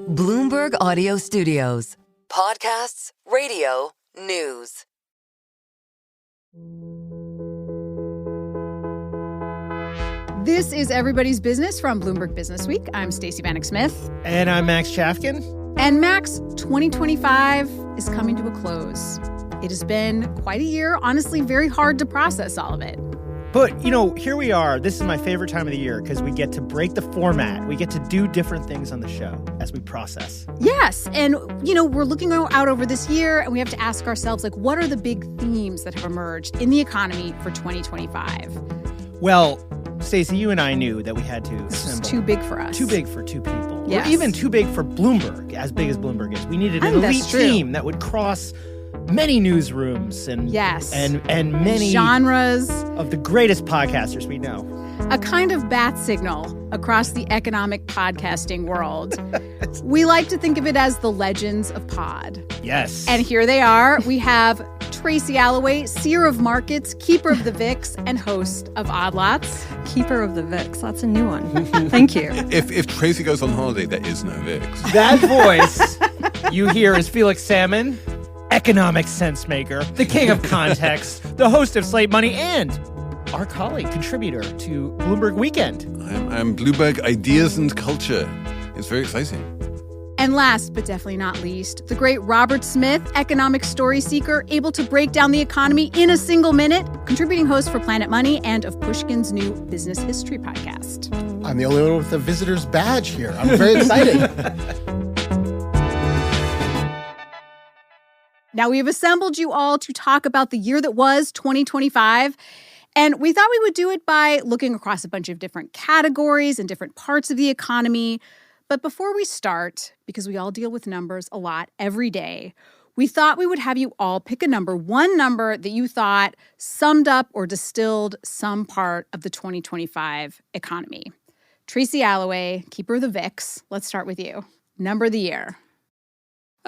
Bloomberg Audio Studios. Podcasts, radio, news. This is Everybody's Business from Bloomberg Businessweek. I'm Stacey Vanek Smith. And I'm Max Chafkin. And Max, 2025 is coming to a close. It has been quite a year. Honestly, very hard to process all of it. But, you know, here we are. This is my favorite time of the year because we get to break the format. We get to do different things on the show as we process. Yes. And, you know, we're looking out over this year and we have to ask ourselves, like, what are the big themes that have emerged in the economy for 2025? Well, Stacey, you and I knew that we had to assemble. This is too big for us. Too big for two people. Yes. Or even too big for Bloomberg, as big as Bloomberg is. We needed an elite team that would cross many newsrooms and and many genres of the greatest podcasters we know. A kind of bat signal across the economic podcasting world. We like to think of it as the legends of pod. Yes. And here they are. We have Tracy Alloway, seer of markets, keeper of the VIX, and host of Odd Lots. Keeper of the VIX. That's a new one. Thank you. If Tracy goes on holiday, there is no VIX. That voice you hear is Felix Salmon, economic sense maker, the king of context, the host of Slate Money, and our colleague, contributor to Bloomberg Weekend. I'm Bloomberg Ideas and Culture. It's very exciting. And last but definitely not least, the great Robert Smith, economic story seeker, able to break down the economy in a single minute, contributing host for Planet Money and of Pushkin's new business history podcast. I'm the only one with a visitor's badge here. I'm very excited. Now, we have assembled you all to talk about the year that was 2025. And we thought we would do it by looking across a bunch of different categories and different parts of the economy. But before we start, because we all deal with numbers a lot every day, we thought we would have you all pick a number, one number that you thought summed up or distilled some part of the 2025 economy. Tracy Alloway, keeper of the VIX, let's start with you. Number of the year.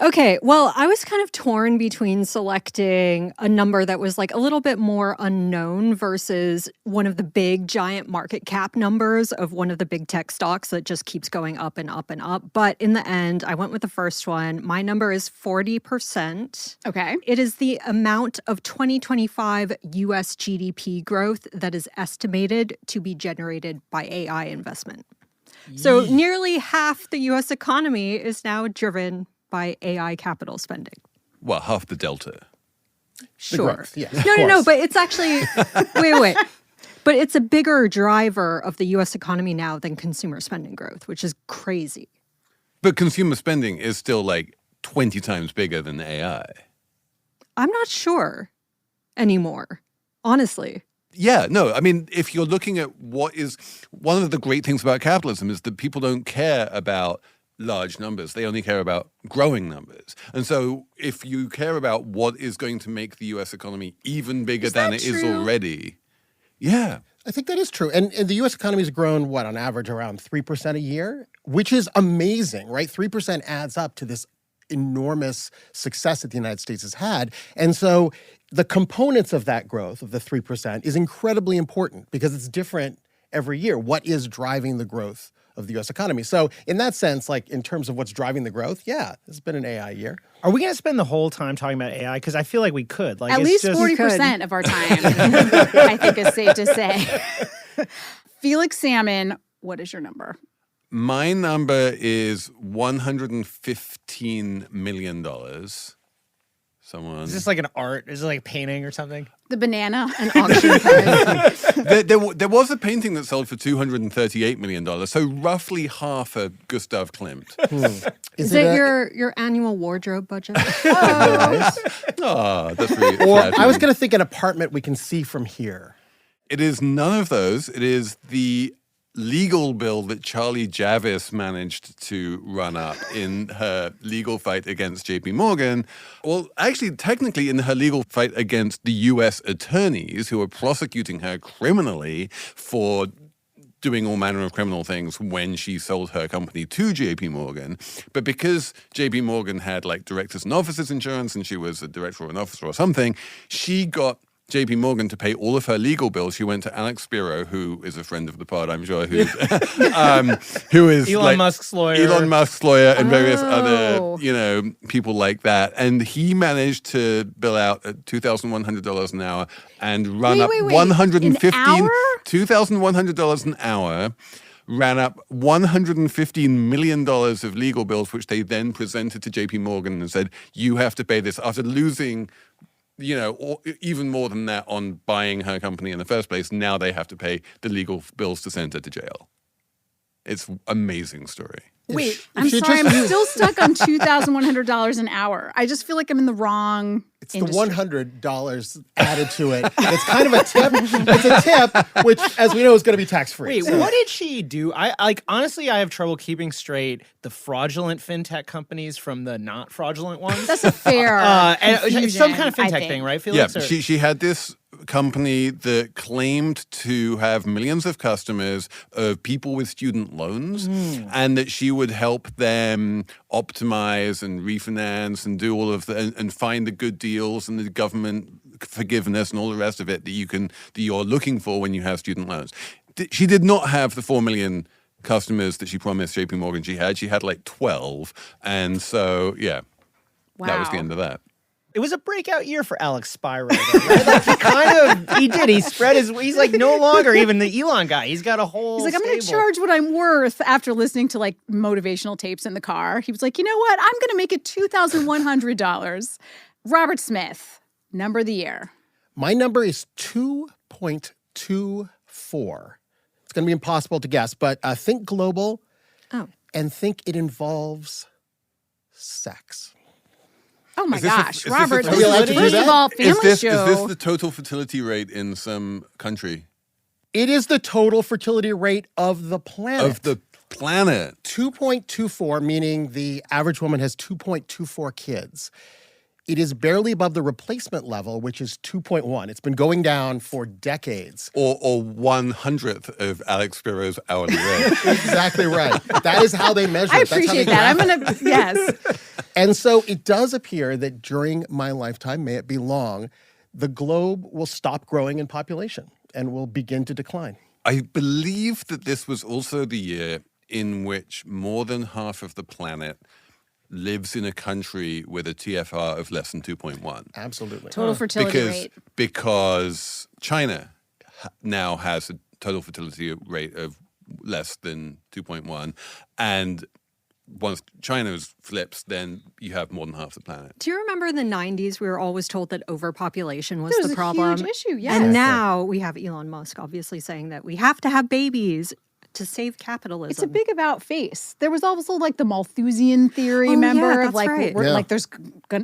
Okay, well, I was kind of torn between selecting a number that was like a little bit more unknown versus one of the big giant market cap numbers of one of the big tech stocks that just keeps going up and up and up. But in the end, I went with the first one. My number is 40%. Okay. It is the amount of 2025 U.S. GDP growth that is estimated to be generated by AI investment. So nearly half the U.S. economy is now driven by AI capital spending. Well, half the delta. Sure. Growth, yes, No, but it's actually, wait. But it's a bigger driver of the U.S. economy now than consumer spending growth, which is crazy. But consumer spending is still like 20 times bigger than AI. I'm not sure anymore, honestly. Yeah, no, I mean, if you're looking at what is one of the great things about capitalism is that people don't care about large numbers. They only care about growing numbers. And so if you care about what is going to make the U.S. economy even bigger than it is already, yeah. I think that is true. And the U.S. economy has grown, on average around 3% a year, which is amazing, right? 3% adds up to this enormous success that the United States has had. And so the components of that growth, of the 3%, is incredibly important because it's different every year. What is driving the growth of the U.S. economy? So in that sense, like in terms of what's driving the growth, yeah, it's been an AI year. Are we going to spend the whole time talking about AI? Because I feel like we could. Like at least 40% of our time, I think is safe to say. Felix Salmon, what is your number? My number is $115 million. Someone. Is this like an art? Is it like a painting or something? The banana. An auction price. there was a painting that sold for $238 million, so roughly half a Gustav Klimt. Is it your annual wardrobe budget? Oh, that's really Or flattering. I was going to think an apartment we can see from here. It is none of those. It is the legal bill that Charlie Javis managed to run up in her legal fight against JP Morgan. Well, actually, technically in her legal fight against the U.S. attorneys who are prosecuting her criminally for doing all manner of criminal things when she sold her company to JP Morgan. But because JP Morgan had like directors and officers insurance and she was a director or an officer or something, she got JP Morgan to pay all of her legal bills, she went to Alex Spiro, who is a friend of the pod, I'm sure, who is Elon Musk's lawyer and various other, people like that. And he managed to bill out at $2,100 an hour and run up $2,100 an hour, ran up $115 million of legal bills, which they then presented to JP Morgan and said, you have to pay this after losing or even more than that on buying her company in the first place. Now they have to pay the legal bills to send her to jail. It's an amazing story. Wait, I'm sorry. I'm still stuck on $2,100 an hour. I just feel like I'm in the wrong industry. The $100 added to it. It's kind of a tip. It's a tip, which, as we know, is going to be tax-free. Wait, what did she do? Honestly, I have trouble keeping straight the fraudulent fintech companies from the not fraudulent ones. That's a fair it's some kind of fintech thing, right, Felix? Yeah, she had this company that claimed to have millions of customers of people with student loans and that she would help them optimize and refinance and do all of the and find the good deals and the government forgiveness and all the rest of it that you're looking for when you have student loans. She did not have the 4 million customers that she promised JP Morgan she had. She had like 12. And so, yeah, that was the end of that. It was a breakout year for Alex Spiro, though, right? He spread he's like no longer even the Elon guy. He's got a whole He's like, I'm going to charge what I'm worth after listening to like motivational tapes in the car. He was like, you know what? I'm going to make it $2,100. Robert Smith, number of the year. My number is 2.24. It's going to be impossible to guess, but think global and think it involves sex. Oh my gosh, Robert! Are we allowed to do that? First of all, family show. Is this the total fertility rate in some country? It is the total fertility rate of the planet. 2.24, meaning the average woman has 2.24 kids. It is barely above the replacement level, which is 2.1. It's been going down for decades. Or 1/100th of Alex Spiro's hourly rate. Exactly right. That is how they measure it. I appreciate that. I'm going to, yes. And so it does appear that during my lifetime, may it be long, the globe will stop growing in population and will begin to decline. I believe that this was also the year in which more than half of the planet lives in a country with a TFR of less than 2.1. Absolutely. Total fertility rate. Because China now has a total fertility rate of less than 2.1. And once China flips, then you have more than half the planet. Do you remember in the 90s, we were always told that overpopulation was the problem? It was a huge issue, yes. And now we have Elon Musk obviously saying that we have to have babies to save capitalism. It's a big about face. There was also like the Malthusian theory, remember? That's right. Like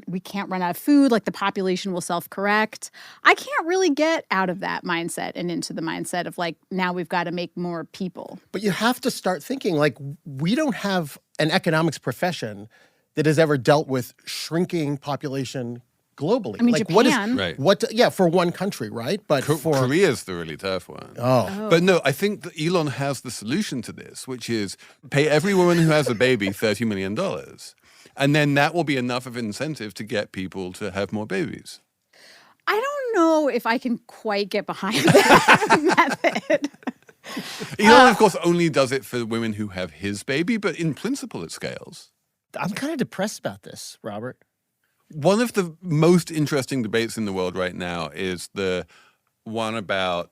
we can't run out of food, like the population will self-correct. I can't really get out of that mindset and into the mindset of like, now we've got to make more people. But you have to start thinking like, we don't have an economics profession that has ever dealt with shrinking population globally. I mean, like, Japan. For one country, right? But Korea's the really tough one. Oh. But no, I think that Elon has the solution to this, which is pay every woman who has a baby $30 million. And then that will be enough of incentive to get people to have more babies. I don't know if I can quite get behind that method. Elon, of course, only does it for women who have his baby, but in principle it scales. I'm kind of depressed about this, Robert. One of the most interesting debates in the world right now is the one about,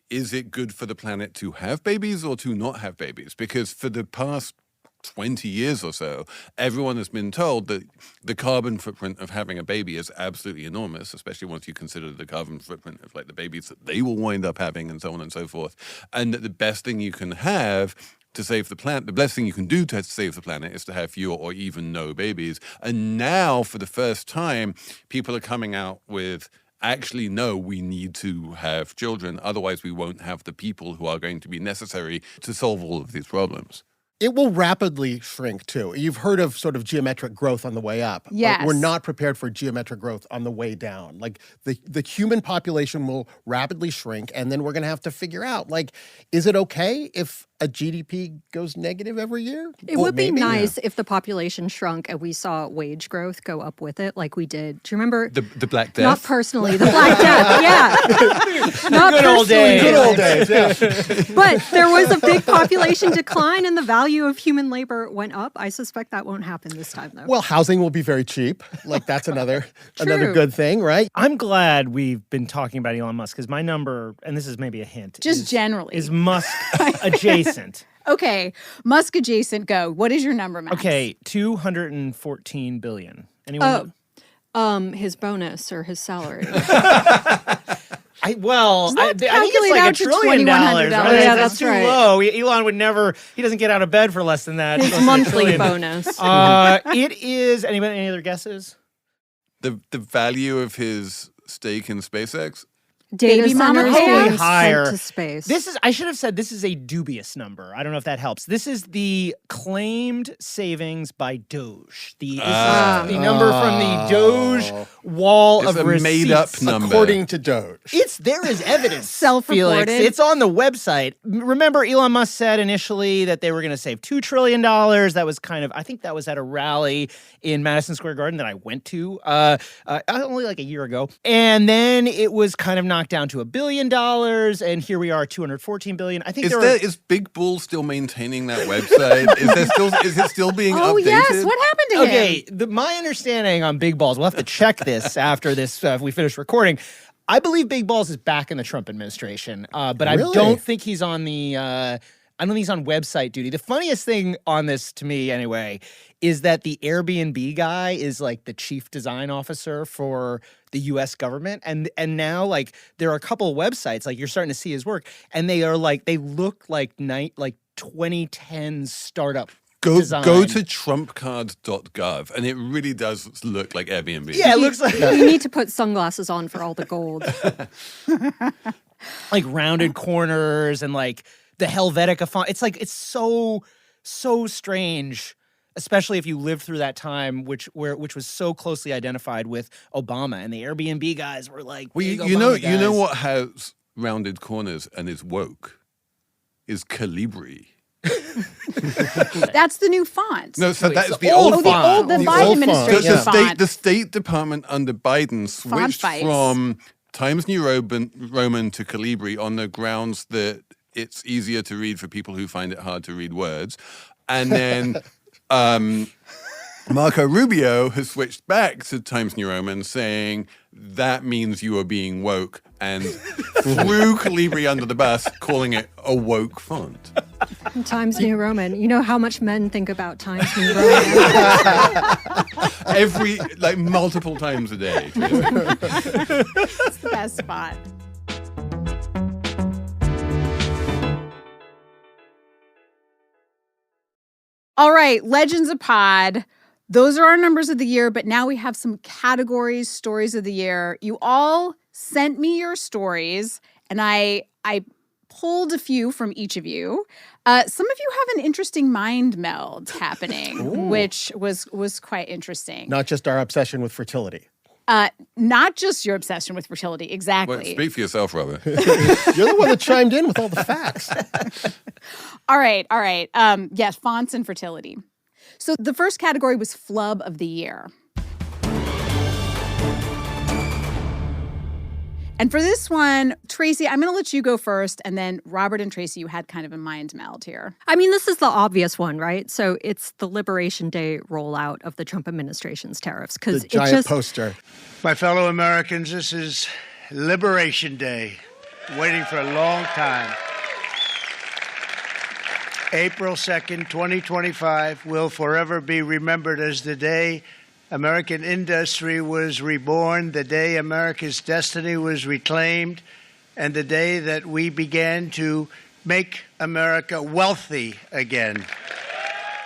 is it good for the planet to have babies or to not have babies? Because for the past 20 years or so, everyone has been told that the carbon footprint of having a baby is absolutely enormous, especially once you consider the carbon footprint of like the babies that they will wind up having and so on and so forth. And that the best thing you can have to save the planet, the best thing you can do to save the planet is to have fewer or even no babies. And now, for the first time, people are coming out with, actually, no, we need to have children. Otherwise, we won't have the people who are going to be necessary to solve all of these problems. It will rapidly shrink, too. You've heard of sort of geometric growth on the way up. Yes. We're not prepared for geometric growth on the way down. Like, the human population will rapidly shrink, and then we're going to have to figure out, like, is it okay if a GDP goes negative every year? It would be nice if the population shrunk and we saw wage growth go up with it like we did. Do you remember? The Black Death? Not personally. The Black Death, yeah. Not Good old personally. days. Good old days, yeah. But there was a big population decline and the value of human labor went up. I suspect that won't happen this time, though. Well, housing will be very cheap. Like, that's another good thing, right? I'm glad we've been talking about Elon Musk because my number, and this is maybe a hint, Just generally. is Musk adjacent. Okay, Musk adjacent, go. What is your number, Max? Okay, $214 billion. Anyone? His bonus or his salary. I think it's calculate like out $1 to trillion. $2,100. Right? Yeah, that's that's too right. low. Elon would never. He doesn't get out of bed for less than that. His monthly bonus. It is. Any other guesses? The value of his stake in SpaceX? Data Baby mama centers pay being us. sent Higher. to space. I should have said this is a dubious number. I don't know if that helps. This is the claimed savings by Doge. This is the number from the Doge wall It's of a receipts. made-up number. According to Doge. There is evidence, Self-reported. Felix. It's on the website. Remember, Elon Musk said initially that they were going to save $2 trillion. That was I think that was at a rally in Madison Square Garden that I went to only like a year ago. And then it was kind of knocked down to $1 billion. And here we are, $214 billion. I think Is Big Bull still maintaining that website? Is it still being Oh, updated? yes. What happened to him? Okay, my understanding on Big Balls, we'll have to check this after this, if we finish recording. I believe Big Balls is back in the Trump administration, but I Really? don't think he's on I don't think he's on website duty. The funniest thing on this, to me anyway, is that the Airbnb guy is like the chief design officer for the U.S. government, and now like there are a couple of websites like you're starting to see his work, and they look like 2010 startup. Go design. to trumpcard.gov, and it really does look like Airbnb. Yeah, it looks like You need to put sunglasses on for all the gold. like rounded corners and like the Helvetica font. It's so strange, especially if you lived through that time, which was so closely identified with Obama, and the Airbnb guys were like, Well, big you know Obama guys. what has rounded corners and is woke? Is Calibri. That's the new font. No, so Wait, that's so the old old font. font. The The Biden old font, administration yeah. font. The State Department under Biden switched fights. from Times New Roman to Calibri on the grounds that it's easier to read for people who find it hard to read words. And then Marco Rubio has switched back to Times New Roman, saying that means you are being woke, and threw Calibri under the bus, calling it a woke font. Times New Roman. You know how much men think about Times New Roman? Multiple times a day. It's the best spot. All right, Legends of Pod. Those are our numbers of the year, but now we have some categories, stories of the year. You all sent me your stories, and I pulled a few from each of you. Some of you have an interesting mind meld happening, which was quite interesting. Not just our obsession with fertility. Not just your obsession with fertility, exactly. Well, speak for yourself, Robert. You're the one that chimed in with all the facts. All right. Yes, fonts and fertility. So the first category was Flub of the Year. And for this one, Tracy, I'm going to let you go first. And then Robert and Tracy, you had kind of a mind meld here. I mean, this is the obvious one, right? So it's the Liberation Day rollout of the Trump administration's tariffs. The Because giant poster. My fellow Americans, this is Liberation Day, waiting for a long time. April 2nd, 2025 will forever be remembered as the day American industry was reborn, the day America's destiny was reclaimed, and the day that we began to make America wealthy again.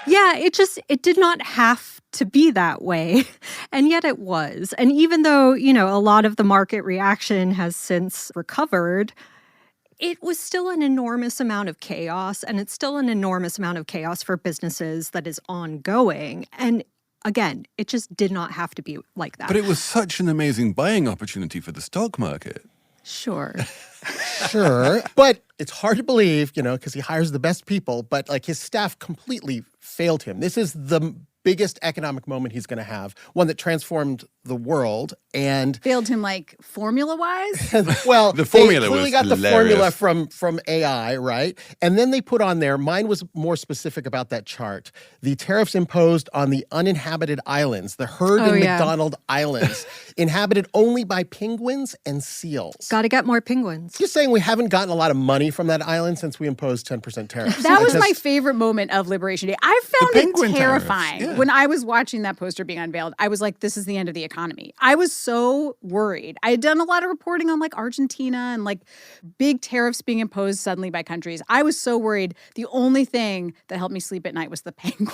Yeah, it did not have to be that way. And yet it was. And even though, a lot of the market reaction has since recovered, it was still an enormous amount of chaos. And it's still an enormous amount of chaos for businesses that is ongoing. And again, it just did not have to be like that. But it was such an amazing buying opportunity for the stock market. Sure. Sure. But it's hard to believe, because he hires the best people, but like his staff completely failed him. This is the biggest economic moment he's going to have, one that transformed the world and failed him like formula-wise? Well, the formula they clearly was got the hilarious. formula from AI, right? And then they put on there, mine was more specific about that chart, the tariffs imposed on the uninhabited islands, the Heard and McDonald Islands, inhabited only by penguins and seals. Got to get more penguins. Just saying we haven't gotten a lot of money from that island since we imposed 10% tariffs. That was my favorite moment of Liberation Day. I found it terrifying. Tariffs, yeah. When I was watching that poster being unveiled, I was like, this is the end of the economy. I was so worried. I had done a lot of reporting on like Argentina and like big tariffs being imposed suddenly by countries. I was so worried. The only thing that helped me sleep at night was the penguins.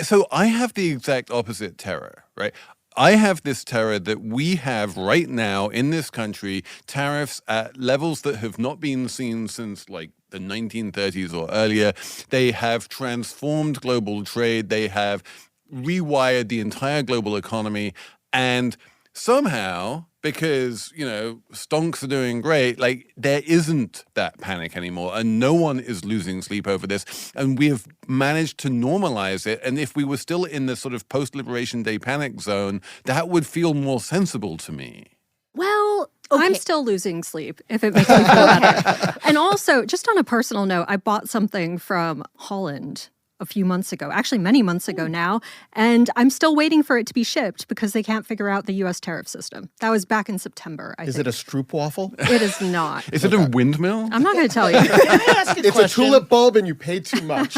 So I have the exact opposite terror, right? I have this terror that we have right now in this country, tariffs at levels that have not been seen since like the 1930s or earlier. They have transformed global trade. They have rewired the entire global economy. And somehow, because, stonks are doing great, like there isn't that panic anymore and no one is losing sleep over this. And we have managed to normalize it. And if we were still in the sort of post-Liberation Day panic zone, that would feel more sensible to me. Well, okay. I'm still losing sleep, if it makes me feel better. And also, just on a personal note, I bought something from Holland a few months ago, actually many months ago now, and I'm still waiting for it to be shipped because they can't figure out the U.S. tariff system. That was back in September, I think. Is it a stroopwafel? It is not. Is it a windmill? I'm not going to tell you. It's a tulip bulb and you paid too much.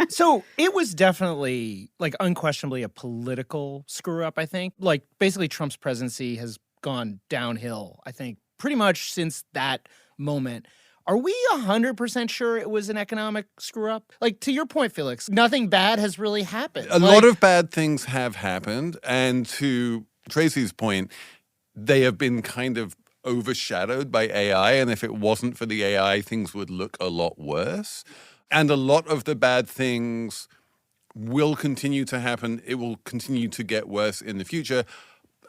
So it was definitely, like, unquestionably a political screw-up, I think. Like, basically Trump's presidency has gone downhill, I think, pretty much since that moment. Are we 100% sure it was an economic screw-up? Like, to your point, Felix, nothing bad has really happened. A lot of bad things have happened. And to Tracy's point, they have been kind of overshadowed by AI. And if it wasn't for the AI, things would look a lot worse. And a lot of the bad things will continue to happen. It will continue to get worse in the future.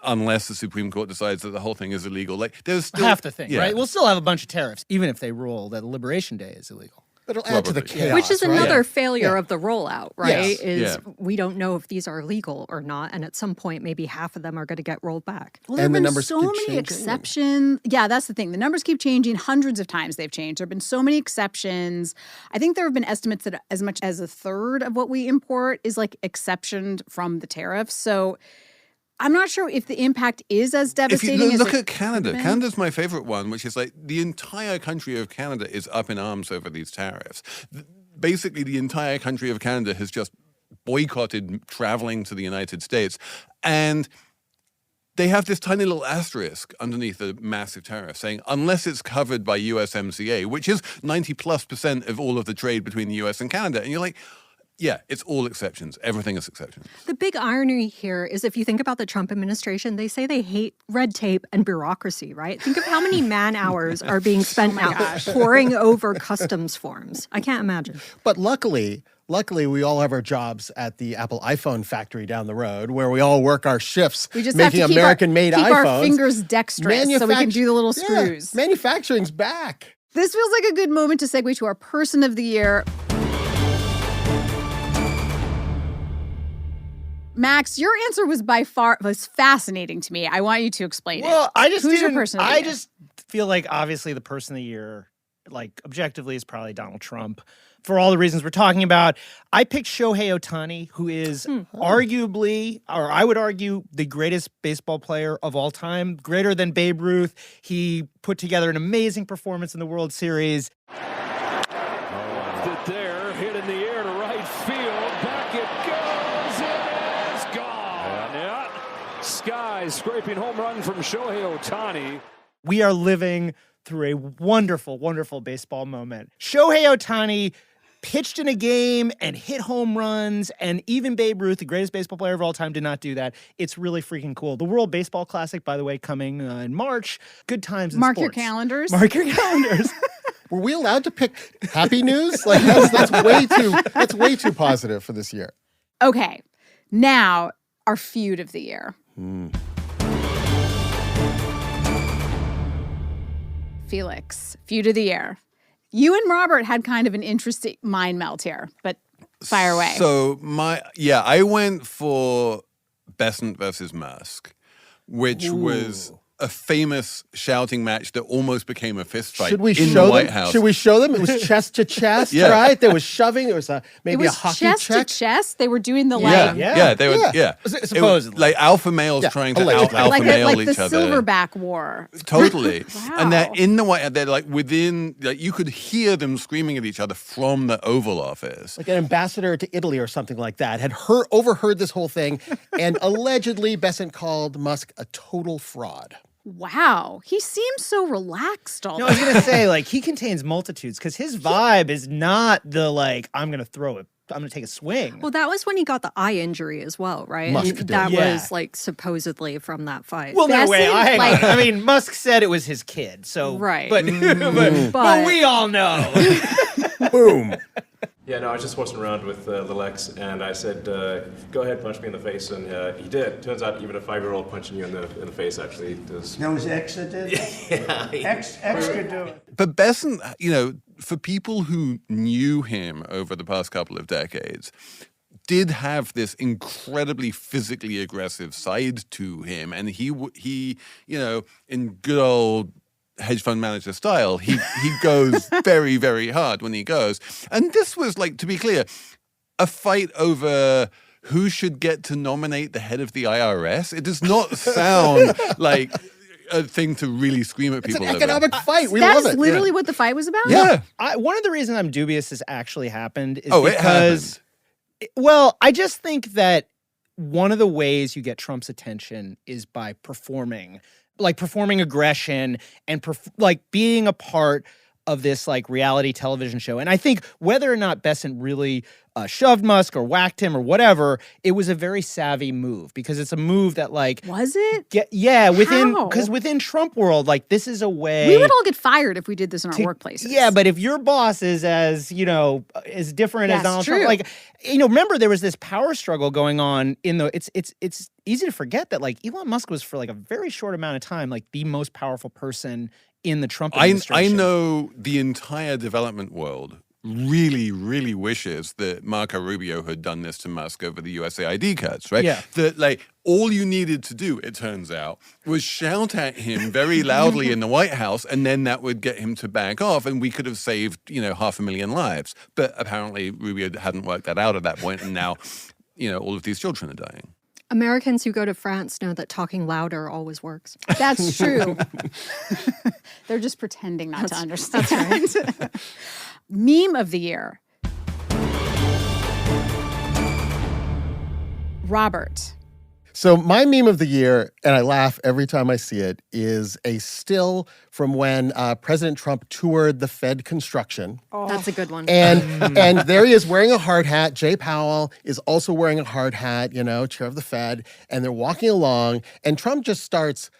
Unless the Supreme Court decides that the whole thing is illegal. Like, there's still half the thing, right? We'll still have a bunch of tariffs, even if they rule that Liberation Day is illegal. But it'll add to the chaos, Which is right? another failure of the rollout, right? Yes. We don't know if these are legal or not. And at some point, maybe half of them are going to get rolled back. Well, there And the have been numbers so keep many changing. exceptions. Yeah, that's the thing. The numbers keep changing. Hundreds of times they've changed. There have been so many exceptions. I think there have been estimates that as much as a third of what we import is like exceptioned from the tariffs. So I'm not sure if the impact is as devastating if you as look it at Canada, been. Canada's my favorite one, which is like the entire country of Canada is up in arms over these tariffs. Basically, the entire country of Canada has just boycotted traveling to the United States. And they have this tiny little asterisk underneath the massive tariff saying, unless it's covered by USMCA, which is 90+% of all of the trade between the US and Canada. And you're like, yeah, it's all exceptions. Everything is exceptions. The big irony here is if you think about the Trump administration, they say they hate red tape and bureaucracy, right? Think of how many man hours are being spent now poring over customs forms. I can't imagine. But luckily, we all have our jobs at the Apple iPhone factory down the road where we all work our shifts We just making have to American-made keep iPhones. our fingers dexterous so we can do the little screws. Yeah, manufacturing's back. This feels like a good moment to segue to our Person of the Year. Max, your answer was was fascinating to me. I want you to explain it. Well, I just Who's your person of the year? just feel like obviously the person of the year, like objectively, is probably Donald Trump. For all the reasons we're talking about, I picked Shohei Ohtani, who is arguably, or I would argue, the greatest baseball player of all time, greater than Babe Ruth. He put together an amazing performance in the World Series. There, hit in the air to right field. Back it goes. It is gone. Yeah. Skies scraping home run from Shohei Ohtani. We are living through a wonderful, wonderful baseball moment. Shohei Ohtani pitched in a game and hit home runs, and even Babe Ruth, the greatest baseball player of all time, did not do that. It's really freaking cool. The World Baseball Classic, by the way, coming in March. Good times in Mark sports. your calendars. Mark your calendars. Were we allowed to pick happy news? Like that's way too positive for this year. Okay, now our feud of the year. Felix, feud of the year. You and Robert had kind of an interesting mind melt here, but fire away. So I went for Besant versus Musk, which was a famous shouting match that almost became a fist fight in the White House. Should we show them? It was chest to chest, right? There was shoving. There was maybe a hockey chest check. to chest. They were doing the They were supposedly like alpha males trying to alpha male each other. Like the Silverback War. Totally. Wow. And they're in the White House. They're like within. Like you could hear them screaming at each other from the Oval Office. Like an ambassador to Italy or something like that had overheard this whole thing, and allegedly Besant called Musk a total fraud. Wow. He seems so relaxed all the I was time. going to say, like, he contains multitudes because his vibe is not the, like, I'm going to take a swing. Well, that was when he got the eye injury as well, right? Musk did. That Yeah. was like supposedly from that fight. Well, no way. Besant, I mean, Musk said it was his kid, so Right. But we all know. Boom. Yeah, no, I was just horsing around with little X, and I said, go ahead, punch me in the face, and he did. Turns out even a 5-year-old punching you in the face actually does. That was X that did that? Yeah. X could do it. But Besant, for people who knew him over the past couple of decades, did have this incredibly physically aggressive side to him, and he in good old hedge fund manager style, he goes very, very hard when he goes. And this was, like, to be clear, a fight over who should get to nominate the head of the IRS. It does not sound like a thing to really scream at people It's an over. economic fight. We love it. That's literally what the fight was about? Yeah. One of the reasons I'm dubious this actually happened is It because, happened. well, I just think that one of the ways you get Trump's attention is by performing aggression and being a part of this like reality television show. And I think whether or not Besant really shoved Musk or whacked him or whatever, it was a very savvy move because it's a move that like Was it? within Trump world, like this is a way We would all get fired if we did this in our workplaces. Yeah, but if your boss is as different as That's Donald true. Trump, like remember there was this power struggle going on in the it's easy to forget that like Elon Musk was for like a very short amount of time like the most powerful person in the Trump administration. I know the entire development world really, really wishes that Marco Rubio had done this to Musk over the USAID cuts, right? Yeah. That like all you needed to do, it turns out, was shout at him very loudly in the White House, and then that would get him to back off, and we could have saved, 500,000 lives. But apparently Rubio hadn't worked that out at that point, and now, all of these children are dying. Americans who go to France know that talking louder always works. That's true. They're just pretending not to understand. That's right. Meme of the year. Robert. So my meme of the year, and I laugh every time I see it, is a still from when President Trump toured the Fed construction. That's a good one. And there he is wearing a hard hat. Jay Powell is also wearing a hard hat, chair of the Fed. And they're walking along, and Trump just starts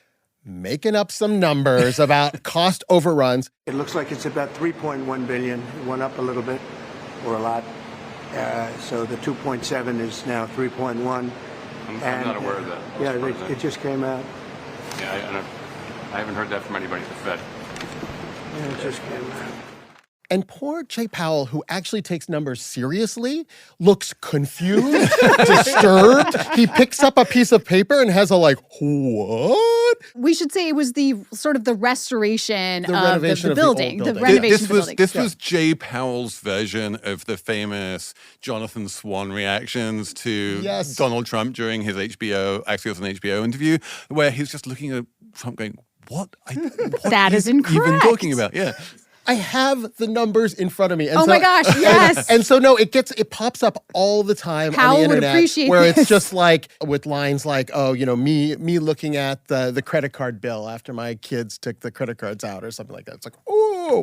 making up some numbers about cost overruns. It looks like it's about $3.1 billion. It went up a little bit, or a lot. So the 2.7 is now 3.1. I'm not aware of that. Yeah, it just came out. Yeah, I haven't heard that from anybody at the Fed. Yeah, it just came out. And poor Jay Powell, who actually takes numbers seriously, looks confused, disturbed. He picks up a piece of paper and has a what? We should say it was the sort of the restoration of renovation the of the old building. The building. renovation of the building. This was Jay Powell's version of the famous Jonathan Swan reactions to Donald Trump during his Axios on HBO interview, where he's just looking at Trump going, what That is even incorrect. talking about? Yeah. I have the numbers in front of me. And Oh my gosh, yes. And so no, it pops up all the time Powell on the would internet appreciate where this. it's just like with lines like, me looking at the credit card bill after my kids took the credit cards out or something like that. It's like, oh.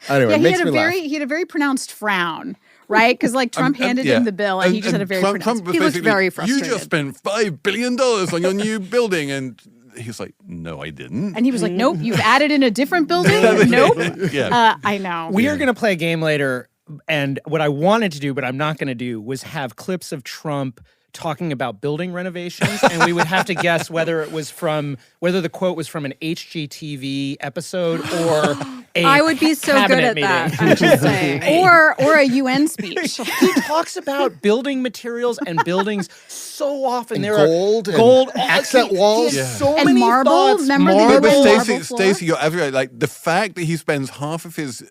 Anyway, Yeah, it makes me laugh. he had a very pronounced frown. Right? Because Trump handed him the bill and he just had a very pronounced. Trump was He looked basically, very you frustrated. just spent $5 billion on your new building. And he's like, no, I didn't. And he was like, nope, you've added in a different building? Nope. Yeah. I know. We are going to play a game later, and what I wanted to do, but I'm not going to do, was have clips of Trump talking about building renovations, and we would have to guess whether the quote was from an HGTV episode or I would be so good at that. I'm just saying. Or a UN speech. He talks about building materials and buildings so often. And there gold are and gold accent walls. He has so And many marble. thoughts. Remember the But marble floor? Stacey, you're absolutely right. Like the fact that he spends half of his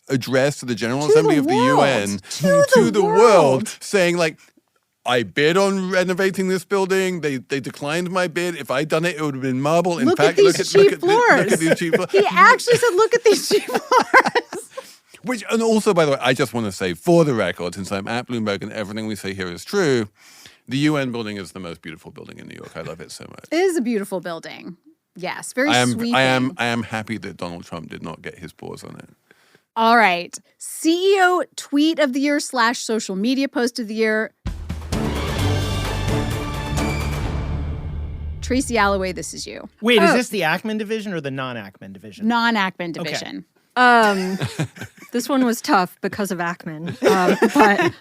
address to the General To Assembly the of the world. UN To the world. saying like, I bid on renovating this building. They declined my bid. If I'd done it, it would have been marble. In Look fact, at these cheap floors. Look at these cheap floors. He actually said, look at these cheap floors. And also, by the way, I just want to say, for the record, since I'm at Bloomberg and everything we say here is true, the UN building is the most beautiful building in New York. I love it so much. It is a beautiful building. Yes, very sweeping. I am happy that Donald Trump did not get his paws on it. All right. CEO tweet of the year / social media post of the year. Tracy Alloway, this is you. Wait, is this the Ackman division or the non-Ackman division? Non-Ackman division. This one was tough because of Ackman, but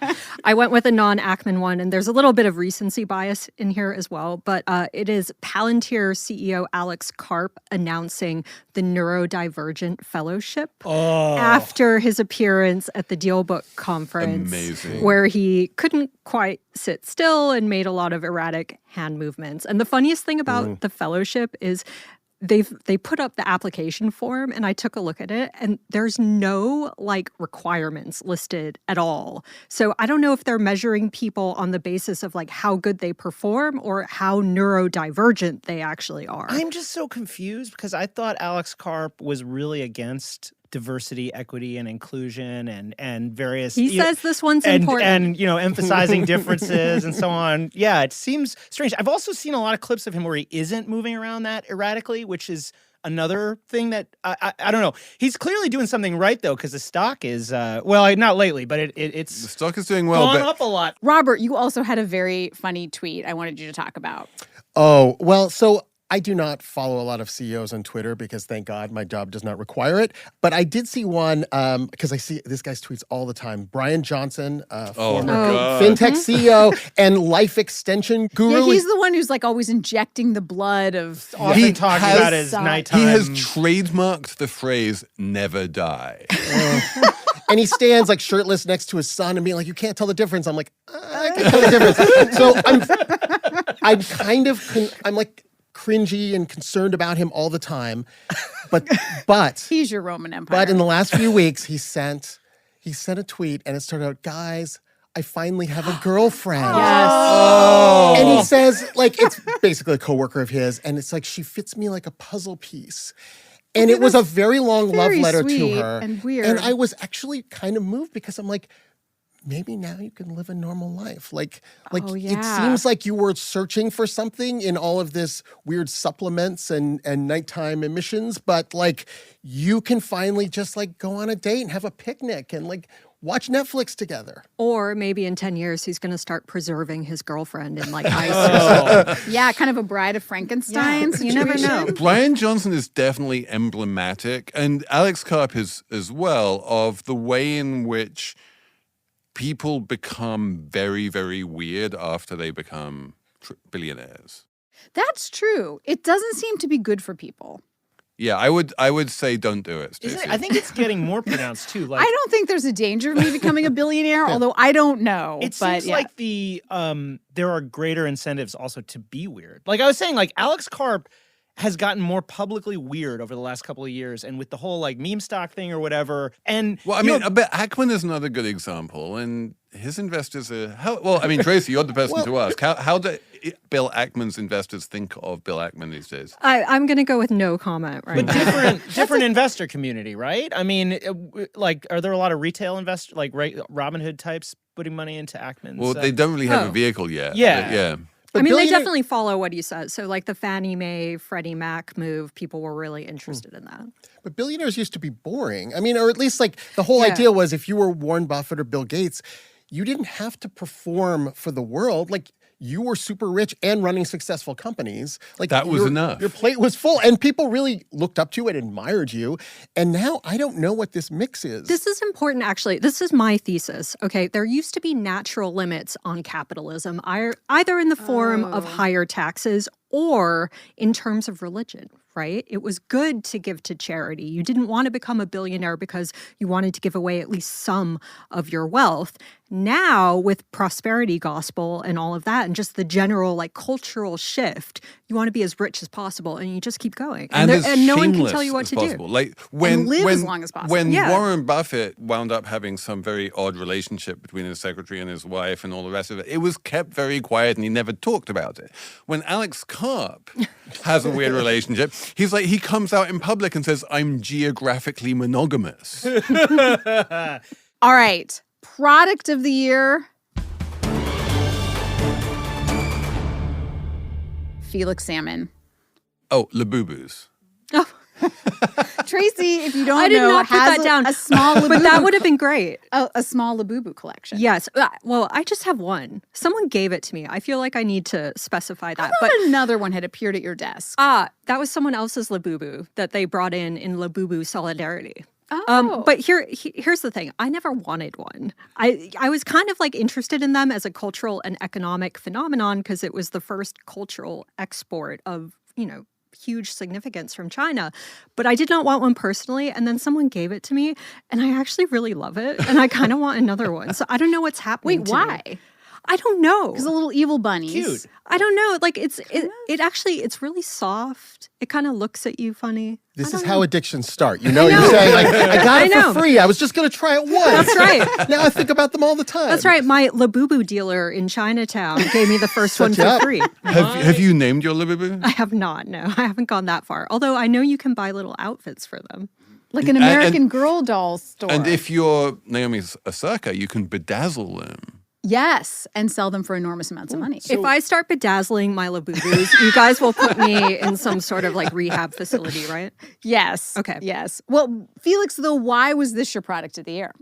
I went with a non-Ackman one, and there's a little bit of recency bias in here as well, but it is Palantir CEO Alex Karp announcing the Neurodivergent Fellowship after his appearance at the Deal Book Conference. Amazing. Where he couldn't quite sit still and made a lot of erratic hand movements. And the funniest thing about the fellowship is they put up the application form, and I took a look at it, and there's no requirements listed at all. So I don't know if they're measuring people on the basis of how good they perform or how neurodivergent they actually are. I'm just so confused because I thought Alex Karp was really against diversity, equity, and inclusion, and various. He says this one's important, and emphasizing differences and so on. Yeah, it seems strange. I've also seen a lot of clips of him where he isn't moving around that erratically, which is another thing that I don't know. He's clearly doing something right though, because the stock is not lately, but it's the stock is doing well, gone up a lot. Robert, you also had a very funny tweet I wanted you to talk about. Oh, well, so I do not follow a lot of CEOs on Twitter because, thank God, my job does not require it. But I did see one because I see this guy's tweets all the time. Brian Johnson, former fintech CEO and life extension guru. Yeah, he's the one who's always injecting the blood of. Often talking about his nighttime. He has trademarked the phrase "never die." And he stands shirtless next to his son and being like, "You can't tell the difference." I'm like, I can tell the difference. So I'm kind of cringy and concerned about him all the time, but He's your Roman Empire. But in the last few weeks, he sent a tweet, and it started out, "Guys, I finally have a girlfriend." Yes. Oh. And he says, it's basically a coworker of his, and it's she fits me like a puzzle piece. And it was a very long love letter to her. And weird. And I was actually kind of moved because I'm like, maybe now you can live a normal life. It seems like you were searching for something in all of this weird supplements and nighttime emissions, but you can finally just go on a date and have a picnic and watch Netflix together. Or maybe in 10 years, he's going to start preserving his girlfriend in ice. Yeah, kind of a Bride of Frankenstein situation. You never know. Brian Johnson is definitely emblematic, and Alex Karp is as well, of the way in which people become very, very weird after they become billionaires. That's true. It doesn't seem to be good for people. Yeah, I would say don't do it, Stacey. I think it's getting more pronounced too. I don't think there's a danger of me becoming a billionaire, although I don't know. It seems like there are greater incentives also to be weird. I was saying, Alex Karp has gotten more publicly weird over the last couple of years, and with the whole meme stock thing or whatever. And but Ackman is another good example, and his investors are Tracy, you're the person to ask. How do Bill Ackman's investors think of Bill Ackman these days? I'm going to go with no comment right now. Different investor community, right? I mean, are there a lot of retail investors, Robinhood types, putting money into Ackman's? Well, they don't really have a vehicle yet. Yeah. But they definitely follow what he says. So the Fannie Mae, Freddie Mac move, people were really interested in that. But billionaires used to be boring. Or at least the whole idea was if you were Warren Buffett or Bill Gates, you didn't have to perform for the world. you were super rich and running successful companies. Like that was enough. Your plate was full, and people really looked up to it, admired you. And now I don't know what this mix is. This is important, actually. This is my thesis. Okay, there used to be natural limits on capitalism, either in the form of higher taxes or in terms of religion, right? It was good to give to charity. You didn't want to become a billionaire because you wanted to give away at least some of your wealth. Now, with prosperity gospel and all of that, and just the general like cultural shift, you want to be as rich as possible, and you just keep going. And no one can tell you what to possible. do. Like and live as long as possible. When Warren Buffett wound up having some very odd relationship between his secretary and his wife and all the rest of it, it was kept very quiet and he never talked about it. When Alex Karp has a weird relationship, he comes out in public and says, "I'm geographically monogamous." All right. Product of the year. Felix Salmon. Oh, Labubu's. Oh. Tracy, if you don't I did know, not put has that down. a small Labubu. But that would have been great. A small Labubu collection. Yes. Well, I just have one. Someone gave it to me. I feel like I need to specify that. But another one had appeared at your desk. That was someone else's Labubu that they brought in Labubu solidarity. Oh. But here's the thing. I never wanted one. I was kind of like interested in them as a cultural and economic phenomenon because it was the first cultural export of, huge significance from China. But I did not want one personally. And then someone gave it to me and I actually really love it. And I kind of want another one. So I don't know what's happening. Wait, to why? me. I don't know. Because the little evil bunnies. Cute. I don't know. Like it's really soft. It kind of looks at you funny. This is how addictions start. You say, like, I got it for free. I was just going to try it once. That's right. Now I think about them all the time. That's right. My Labubu dealer in Chinatown gave me the first one for free. Have you named your Labubu? I have not. No, I haven't gone that far. Although I know you can buy little outfits for them. Like an American Girl doll store. And if you're Naomi Osaka, you can bedazzle them. Yes, and sell them for enormous amounts of money. If I start bedazzling my Labubus, you guys will put me in some sort of like rehab facility, right? Yes. Okay. Yes. Well, Felix, though, why was this your product of the year?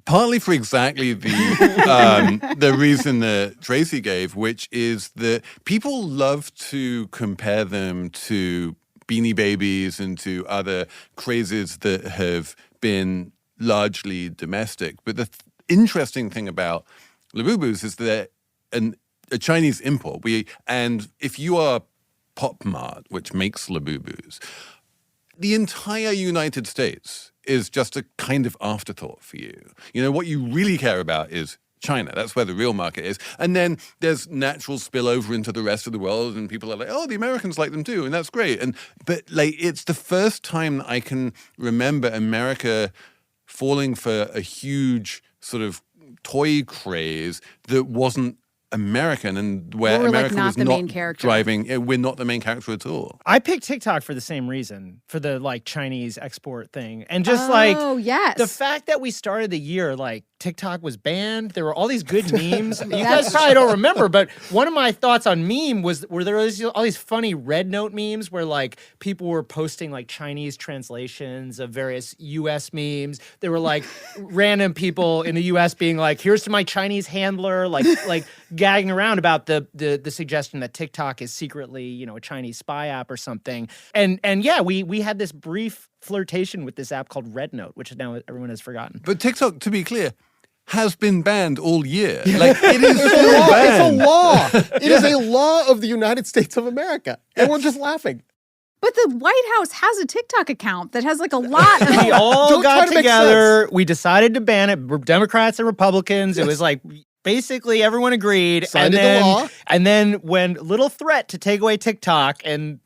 Partly for exactly the reason that Tracy gave, which is that people love to compare them to Beanie Babies and to other crazes that have been largely domestic. But the interesting thing about Labubus is that a Chinese import. And if you are Pop Mart, which makes Labubus, the entire United States is just a kind of afterthought for you. What you really care about is China. That's where the real market is. And then there's natural spillover into the rest of the world, and people are like, oh, the Americans like them too, and that's great. But it's the first time I can remember America falling for a huge sort of toy craze that wasn't American and where America was not driving. We're not the main character at all. I picked TikTok for the same reason, for the Chinese export thing. And just yes. the fact that we started the year TikTok was banned. There were all these good memes. You guys probably don't remember, but one of my thoughts on meme was there was all these funny Red Note memes where people were posting Chinese translations of various US memes. There were random people in the US being here's to my Chinese handler, gagging around about the suggestion that TikTok is secretly, a Chinese spy app or something. And yeah, we had this brief flirtation with this app called Red Note, which now everyone has forgotten. But TikTok, to be clear, has been banned all year. It is still banned. It's a law. It is a law of the United States of America. And we're just laughing. But the White House has a TikTok account that has a lot of... We all got together. We decided to ban it. We're Democrats and Republicans. It was basically everyone agreed. Signed into law. And then when little threat to take away TikTok and,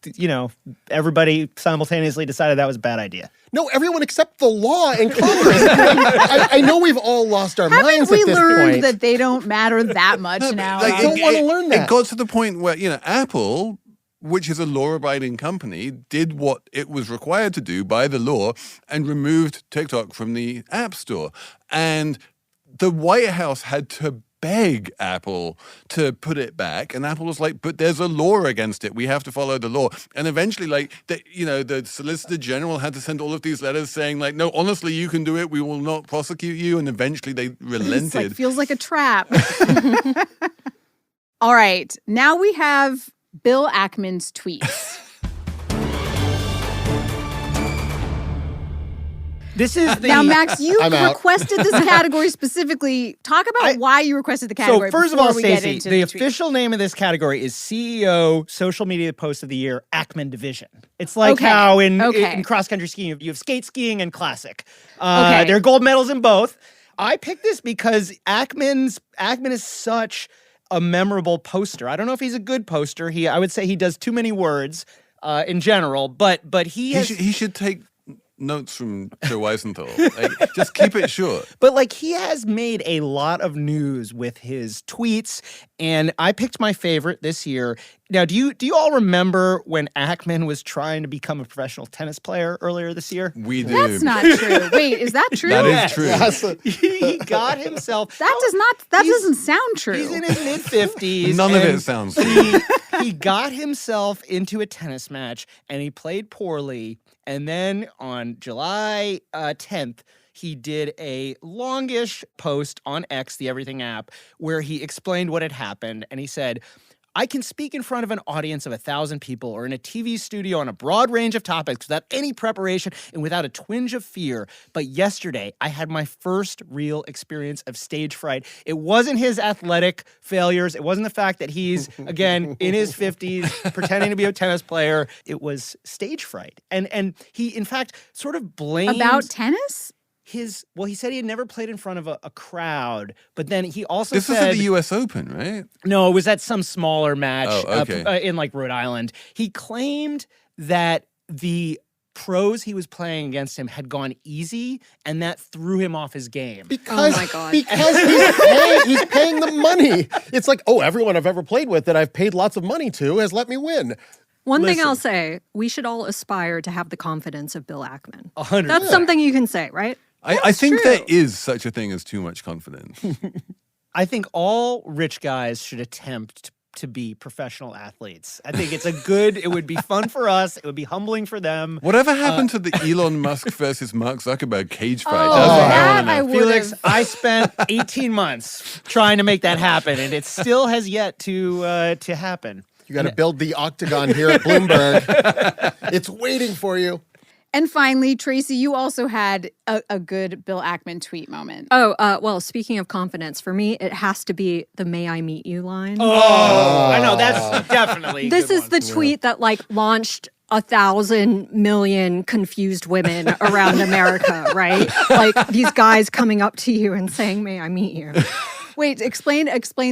everybody simultaneously decided that was a bad idea. No, everyone except the law and Congress. I know we've all lost our minds at this point. Haven't we learned that they don't matter that much now? I don't want to learn that. It got to the point where, Apple, which is a law-abiding company, did what it was required to do by the law and removed TikTok from the App Store. And the White House had to beg Apple to put it back, and Apple was like, but there's a law against it. We have to follow the law. And eventually, the Solicitor General had to send all of these letters saying, no, honestly, you can do it. We will not prosecute you. And eventually they relented. Feels like a trap. All right. Now we have Bill Ackman's tweets. This is the... Now, Max, you I'm out. requested this category specifically. Talk about why you requested the category. So first of all, before we get Stacey, into the tweet. official name of this category is CEO Social Media Post of the Year, Ackman Division. It's like how in cross-country skiing, you have skate skiing and classic. There are gold medals in both. I picked this because Ackman is such a memorable poster. I don't know if he's a good poster. I would say he does too many words in general, but he should take notes from Joe Weisenthal. Just keep it short. But he has made a lot of news with his tweets, and I picked my favorite this year. Now, do you all remember when Ackman was trying to become a professional tennis player earlier this year? We do. That's not true. Wait, is that true? That is true. Yes. He got himself. That doesn't sound true. He's in his mid-50s. None of it sounds true. He got himself into a tennis match, and he played poorly. And then on July 10th, he did a longish post on X, the Everything app, where he explained what had happened. And he said, I can speak in front of an audience of 1,000 people or in a TV studio on a broad range of topics without any preparation and without a twinge of fear. But yesterday, I had my first real experience of stage fright. It wasn't his athletic failures. It wasn't the fact that he's, again, in his 50s, pretending to be a tennis player. It was stage fright. And he, in fact, sort of blames... About tennis? He said he had never played in front of a crowd, but then he also This said... was at the U.S. Open, right? No, it was at some smaller match okay. in Rhode Island. He claimed that the pros he was playing against him had gone easy, and that threw him off his game. Because, oh my God. Because he's paying the money. It's like, everyone I've ever played with that I've paid lots of money to has let me win. One thing I'll say, we should all aspire to have the confidence of Bill Ackman. 100%. That's something you can say, right? I think there is such a thing as too much confidence. I think all rich guys should attempt to be professional athletes. I think it would be fun for us. It would be humbling for them. Whatever happened to the Elon Musk versus Mark Zuckerberg cage fight? I would Felix, have. I spent 18 months trying to make that happen, and it still has yet to happen. You got to build the octagon here at Bloomberg. It's waiting for you. And finally, Tracy, you also had a good Bill Ackman tweet moment. Well, speaking of confidence, for me, it has to be the "May I meet you" line. I know, that's definitely a This good is the tweet that launched 1,000 million confused women around America, right? These guys coming up to you and saying, "May I meet you?" Wait, explain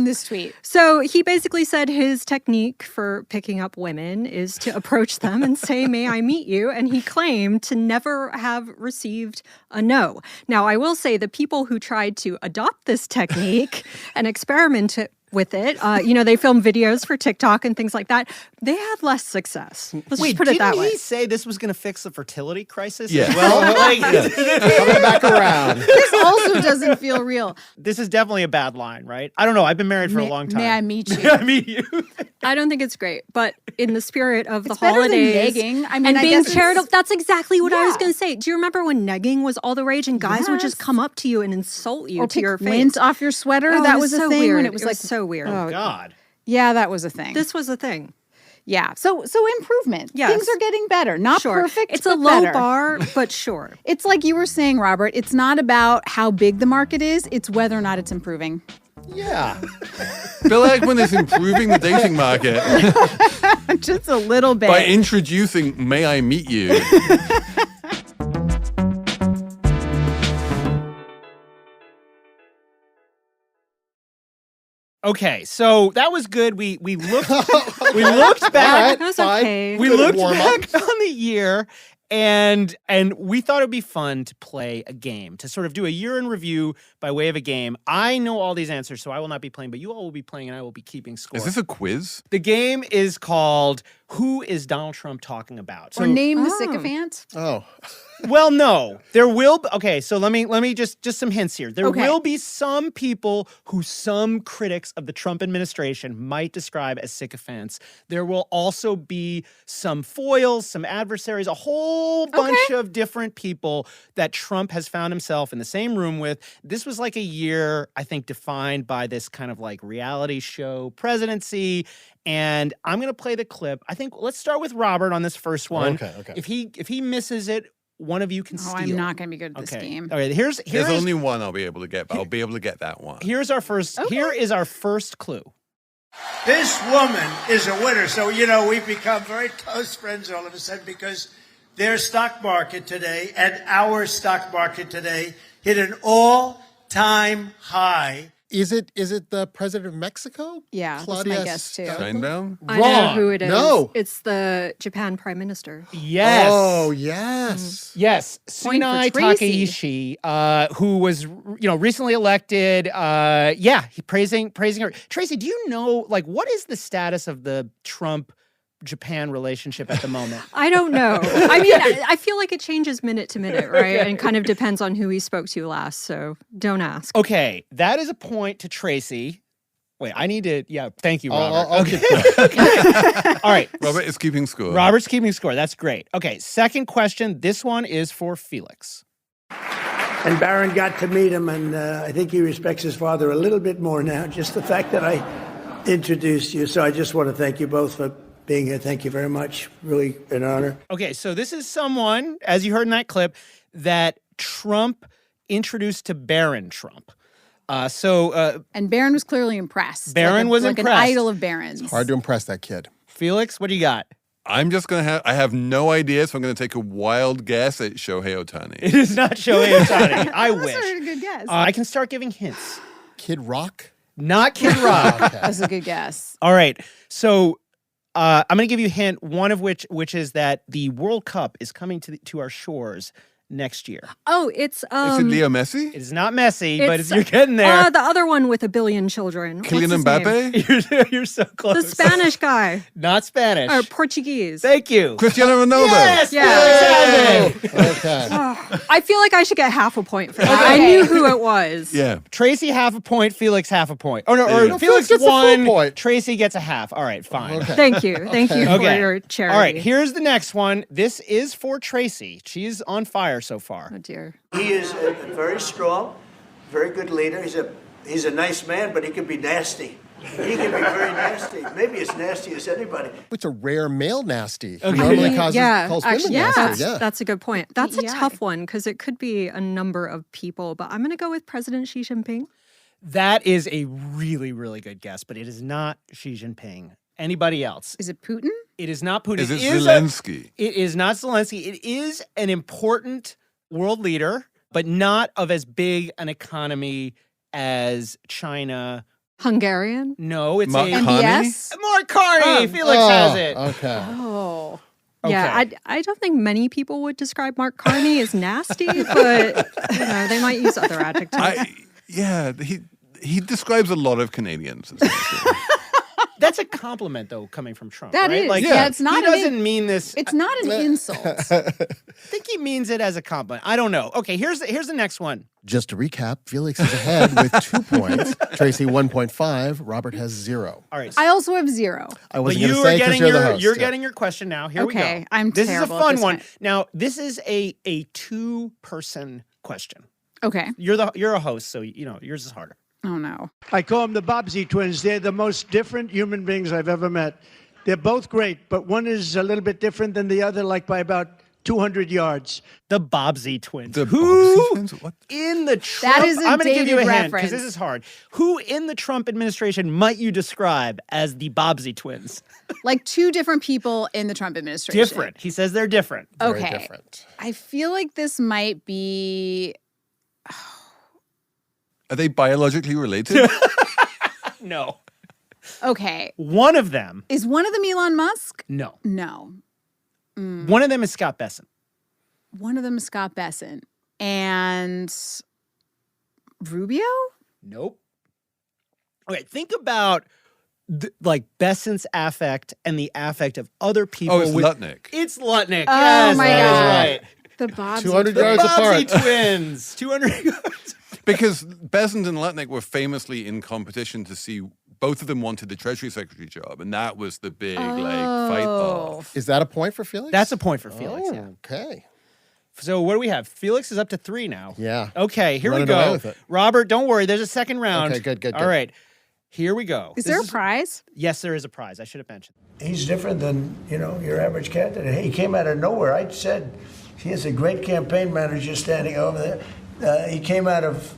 this tweet. So he basically said his technique for picking up women is to approach them and say, "May I meet you?" And he claimed to never have received a no. Now, I will say the people who tried to adopt this technique and experiment with it, they film videos for TikTok and things like that. They had less success. Let's just put it that way. Didn't he say this was going to fix the fertility crisis Yeah. as well? Coming back around. This also doesn't feel real. This is definitely a bad line, right? I don't know. I've been married for a long time. May I meet you? May I meet you? I don't think it's great, but in the spirit of the It's better than holidays negging. I mean, and I being guess it's- charitable, that's exactly what I was Yeah. going to say. Do you remember when negging was all the rage and guys would just Yes. come up to you and insult you Or to pick your face? lint off your sweater. Oh, That it was a so thing weird. when it was so weird. Oh, God. Yeah, that was a thing. This was a thing. Yeah. So improvement. Yes. Things are getting better. Not Sure. perfect. It's a but low better. bar, but sure. It's like you were saying, Robert. It's not about how big the market is. It's whether or not it's improving. Yeah. Bill Ackman is improving the dating market Just a little bit. by introducing May I Meet You. Okay, so that was good. We looked back. All right, That was fine. okay. We Good looked warm-up. back on the year, and we thought it'd be fun to play a game, to sort of do a year in review by way of a game. I know all these answers, so I will not be playing, but you all will be playing, and I will be keeping score. Is this a quiz? The game is called who is Donald Trump talking about? Or name the sycophant. Oh. Well, no. There will be, okay, so let me just some hints here. There will be some people who some critics of the Trump administration might describe as sycophants. There will also be some foils, some adversaries, a whole bunch of different people that Trump has found himself in the same room with. This was like a year, I think, defined by this kind of like reality show presidency. And I'm going to play the clip. I think let's start with Robert on this first one. Okay. If he misses it, one of you can steal. I'm not going to be good at this game. All right, here's There's only one I'll be able to get, but I'll be able to get that one. Here's our first. Here is our first clue. This woman is a winner. So, we've become very close friends all of a sudden because their stock market today and our stock market today hit an all-time high. Is it the president of Mexico? Yeah, Claudia that's my guess too. Sheinbaum? I know who it is. No. It's the Japan prime minister. Yes. Oh, yes. Yes. Point Tsunai for Tracy. Takeishi, who was, recently elected. He praising her. Tracy, do you know, what is the status of the Trump-Japan relationship at the moment? I don't know. I mean, I feel like it changes minute to minute, right? And kind of depends on who he spoke to last, so don't ask. Okay, that is a point to Tracy. Wait, I need to, thank you, Robert. I'll keep going. All right. Robert is keeping score. Robert's keeping score. That's great. Okay, second question. This one is for Felix. And Barron got to meet him, and I think he respects his father a little bit more now, just the fact that I introduced you. So I just want to thank you both for being here. Thank you very much. Really an honor. Okay, so this is someone, as you heard in that clip, that Trump introduced to Barron Trump. And Barron was clearly impressed. Barron was like impressed. an idol of Barron's. Hard to impress that kid. Felix, what do you got? I'm just going to I have no idea, so I'm going to take a wild guess at Shohei Ohtani. It is not Shohei Ohtani. I That's wish. a good guess. I can start giving hints. Kid Rock? Not Kid Rock. That's a good guess. All right, so I'm going to give you a hint, one of which is that the World Cup is coming to our shores next year. Oh, it's Is it Leo Messi? It is not Messi, but you're getting there. The other one with 1 billion children. Kylian Mbappe? You're so close. The Spanish guy. Not Spanish. Or Portuguese. Thank you. Cristiano Ronaldo? Yes! Yeah. Exactly. Okay. I feel like I should get half a point for that. I knew who it was. Yeah. Tracy half a point, Felix half a point. Oh, no, There you or go. Felix gets a full one, point. Tracy gets a half. All right, fine. Okay. Thank you. Thank you for your charity. All right, here's the next one. This is for Tracy. She's on fire so far. Oh, dear. He is a very strong, very good leader. He's a nice man, but he can be nasty. He can be very nasty. Maybe as nasty as anybody. It's a rare male nasty. Who normally calls women nasty. That's a good point. That's a Yeah. tough one because it could be a number of people, but I'm going to go with President Xi Jinping. That is a really, really good guess, but it is not Xi Jinping. Anybody else? Is it Putin? It is not Putin. Is it Zelensky? It is not Zelensky. It is an important world leader, but not of as big an economy as China. Hungarian? No, it's Mark a Carney? MBS? Mark Carney. Felix has it. Okay. Oh. Yeah, Okay. I don't think many people would describe Mark Carney as nasty, but they might use other adjectives. He describes a lot of Canadians. essentially. That's a compliment, though, coming from Trump. That right? is. Yeah, it's not He doesn't mean this. It's not an insult. I think he means it as a compliment. I don't know. Okay, here's the next one. Just to recap, Felix is ahead with 2 points. Tracy 1.5. Robert has 0. All right. I also have 0. I But wasn't going you to are say because getting you're the host. you're getting your question now. Here we go. Okay, I'm This terrible is at a fun this one. one. Now, this is a 2-person question. Okay. You're a host, so yours is harder. Oh, no. I call them the Bobbsey twins. They're the most different human beings I've ever met. They're both great, but one is a little bit different than the other, like by about 200 yards. The Bobbsey twins. The Who Bobbsey twins? What? in the Trump... That is a I'm going to give you a dated hint because reference. this is hard. Who in the Trump administration might you describe as the Bobbsey twins? Like 2 different people in the Trump administration. Different. He says they're different. Very Okay. different. I feel like this might be... Are they biologically related? No. Okay. One of them... Is one of them Elon Musk? No. No. One of them is Scott Besson. One of them is Scott Besson. And Rubio? Nope. Okay, think about like Besant's affect and the affect of other people. Oh, it's Lutnick. It's Lutnick. Oh, Yes, my that is God. right. The Bobsy 200 twins. yards apart. Bobsy twins. 200 yards. Because Besant and Lutnick were famously in competition to see, both of them wanted the Treasury Secretary job, and that was the big fight off. Is that a point for Felix? That's a point for Felix, yeah. Okay. So what do we have? Felix is up to 3 now. Yeah. Okay, here Running we away go. with it. Robert, don't worry. There's a second round. Okay, good. All right. Here we go. Is there a prize? Yes, there is a prize. I should have mentioned. He's different than, your average candidate. He came out of nowhere. I said he has a great campaign manager standing over there. He came out of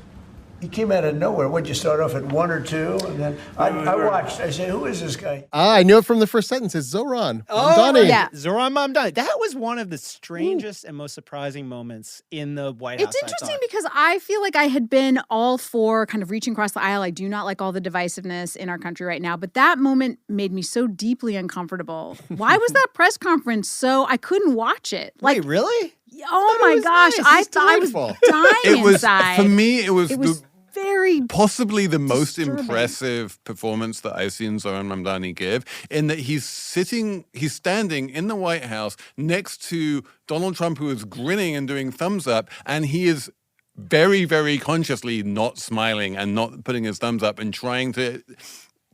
nowhere. What'd you start off at 1 or 2? And then I watched. I said, who is this guy? I knew it from the first sentence. It's Zoran. Oh, Mamdani. yeah. Zoran Mamdani. That was one of the strangest and most surprising moments in the White House. It's interesting because I feel like I had been all for kind of reaching across the aisle. I do not like all the divisiveness in our country right now, but that moment made me so deeply uncomfortable. Why was that press conference so I couldn't watch it? Wait, really? Oh my gosh, nice. I It's thought I was delightful. dying It was, inside. for me, it was very possibly the most disturbing. impressive performance that I've seen Zoran Mamdani give, in that he's standing in the White House next to Donald Trump, who is grinning and doing thumbs up, and he is very, very consciously not smiling and not putting his thumbs up and trying to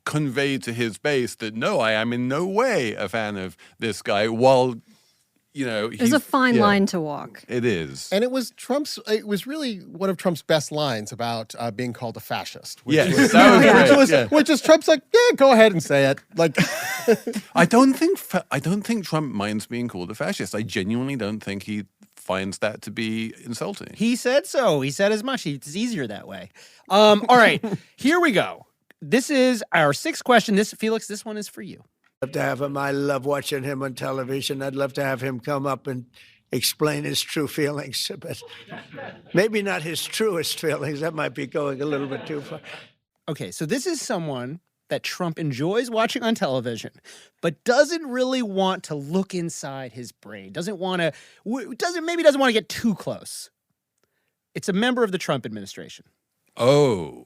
convey to his base that, no, I am in no way a fan of this guy, while There's a fine line to walk. It is. And it was really one of Trump's best lines about being called a fascist. Which Yes, was, that was great, yeah. which is Trump's like, yeah, go ahead and say it. Like, I don't think Trump minds being called a fascist. I genuinely don't think he finds that to be insulting. He said so. He said as much. It's easier that way. All right, here we go. This is our 6th question. Felix, this one is for you. I'd love to have him. I love watching him on television. I'd love to have him come up and explain his true feelings, but maybe not his truest feelings. That might be going a little bit too far. Okay, so this is someone that Trump enjoys watching on television, but doesn't really want to look inside his brain. Doesn't want to get too close. It's a member of the Trump administration. Oh.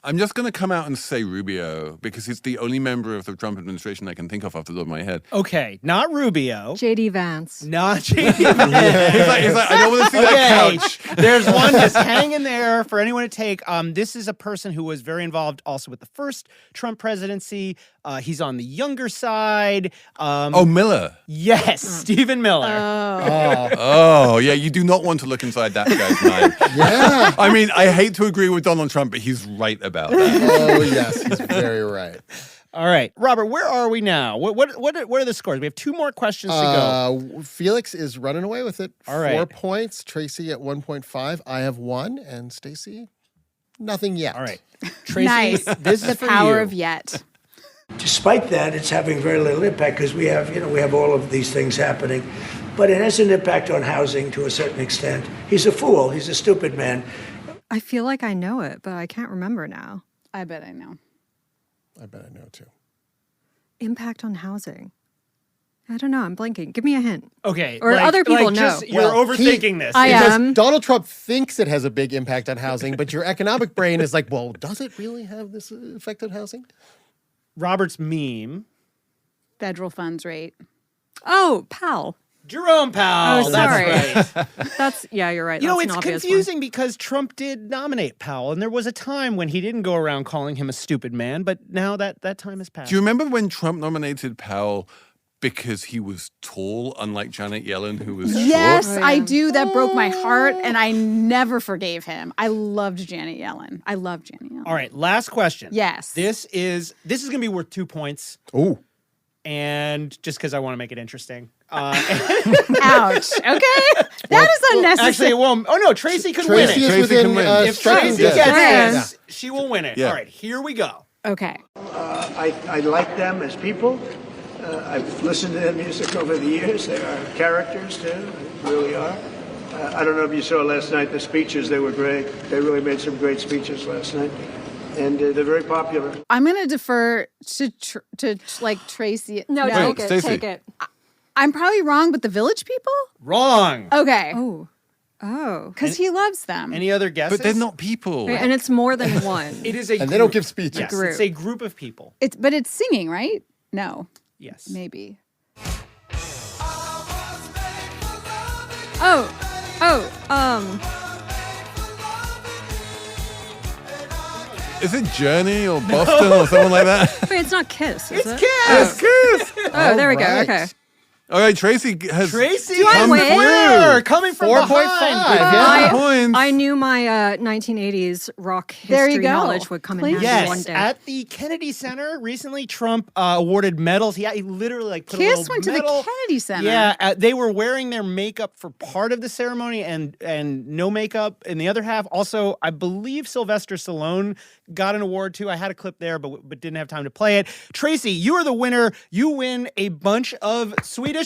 I'm just going to come out and say Rubio, because he's the only member of the Trump administration I can think of off the top of my head. Okay, not Rubio. J.D. Vance. Not J.D. Vance. He's like, I don't want to see that couch. There's one just hanging there for anyone to take. This is a person who was very involved also with the first Trump presidency. He's on the younger side. Miller. Yes, Stephen Miller. Oh, yeah, you do not want to look inside that guy's mind. yeah. I mean, I hate to agree with Donald Trump, but he's right about that. Oh, yes, he's very right. All right, Robert, where are we now? What are the scores? We have 2 more questions to go. Felix is running away with it. All right. 4 points. Tracy at 1.5. I have 1. And Stacey, nothing yet. All right. Tracy, nice. This is the for power you. of yet. Despite that, it's having very little impact because we have all of these things happening. But it has an impact on housing to a certain extent. He's a fool. He's a stupid man. I feel like I know it, but I can't remember now. I bet I know. I bet I know, too. Impact on housing. I don't know. I'm blanking. Give me a hint. Okay. Or other people know. You're overthinking this. I Because am. Donald Trump thinks it has a big impact on housing, but your economic brain is like, well, does it really have this effect on housing? Robert's meme. Federal funds rate. Oh, Powell. Jerome Powell. Oh, sorry. That's right. Yeah, you're right. You know, That's it's an obvious confusing because Trump did nominate Powell, and there was a time when he didn't go around calling him a stupid man, but now that time has passed. Do you remember when Trump nominated Powell because he was tall, unlike Janet Yellen, who was Yes, short? I do. That broke my heart, and I never forgave him. I loved Janet Yellen. All right, last question. Yes. This is going to be worth 2 points. Oh. And just because I want to make it interesting. Ouch. Okay. That is unnecessary. Actually, it won't. Oh, no, Tracy could win Tracy it. is within If striking Tracy distance. gets this, she will win it. Yeah. All right, here we go. Okay. I like them as people. I've listened to their music over the years. They are characters, too. They really are. I don't know if you saw last night the speeches. They were great. They really made some great speeches last night. And they're very popular. I'm going to defer to Tracy. No, Stacey. take it. I'm probably wrong, but the Village People? Wrong. Okay. Oh. Oh. Because he loves them. Any other guesses? But they're not people. And it's more than one. It is a And they don't give speeches. Yes, Group. it's a group of people. But it's singing, right? No. Yes. Maybe. Is it Journey or Boston or someone like that? Wait, it's not Kiss, is it? It's Kiss. Oh, there we go. right. Okay. All right, Tracy has I come win? through. Coming from 4.5, behind. yeah. Points. I knew my 1980s rock There you history go. knowledge would come in handy Yes, one day. at the Kennedy Center recently, Trump awarded medals. He literally like put a Kiss little went to the medal. Kennedy Center. Yeah, they were wearing their makeup for part of the ceremony and no makeup in the other half. Also, I believe Sylvester Stallone got an award too. I had a clip there, but didn't have time to play it. Tracy, you are the winner. You win a bunch of Swedish a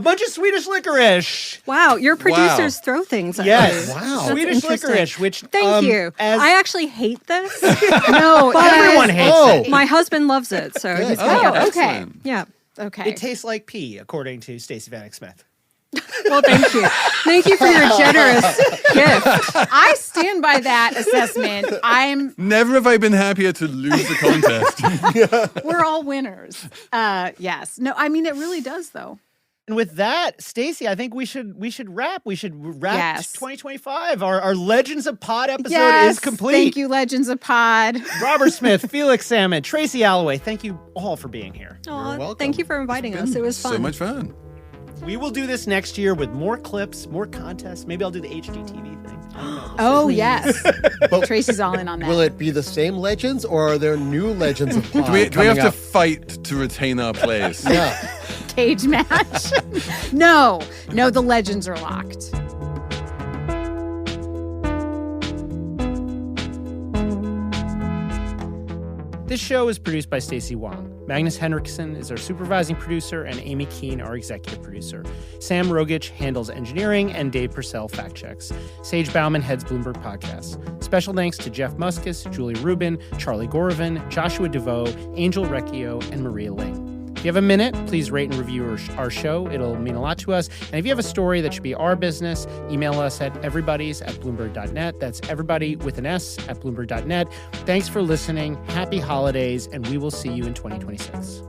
bunch of Swedish licorice. Wow, your producers throw things at Yes. you. Wow. That's Swedish interesting. licorice, which Thank you. as I actually hate this. No, But everyone hates it. My husband loves it, so he's gonna get it. okay. Excellent. Yeah. Okay. It tastes like pee, according to Stacey Vanek Smith. Well, thank you. Thank you for your generous gift. I stand by that assessment. Never have I been happier to lose the contest. We're all winners. Yes. No, I mean, it really does, though. And with that, Stacey, I think we should wrap. We should wrap Yes. 2025. Our Legends of Pod episode Yes. is complete. Thank you, Legends of Pod. Robert Smith, Felix Salmon, Tracy Alloway, thank you all for being here. Aw, welcome. thank you for inviting us. It was fun. So much fun. We will do this next year with more clips, more contests. Maybe I'll do the HGTV thing. I don't know. Oh, yes. But Tracy's all in on that. will it be the same legends or are there new legends of Pod Do we have coming to up? fight to retain our place? Yeah. Cage match? No, the legends are locked. This show is produced by Stacey Wong. Magnus Henriksen is our supervising producer, and Amy Keene, our executive producer. Sam Rogich handles engineering, and Dave Purcell fact checks. Sage Bauman heads Bloomberg Podcasts. Special thanks to Jeff Muskus, Julie Rubin, Charlie Gorovin, Joshua DeVoe, Angel Recchio, and Maria Ling. If you have a minute, please rate and review our show. It'll mean a lot to us. And if you have a story that should be our business, email us at everybodies@bloomberg.net. That's everybody with an S at bloomberg.net. Thanks for listening. Happy holidays, and we will see you in 2026.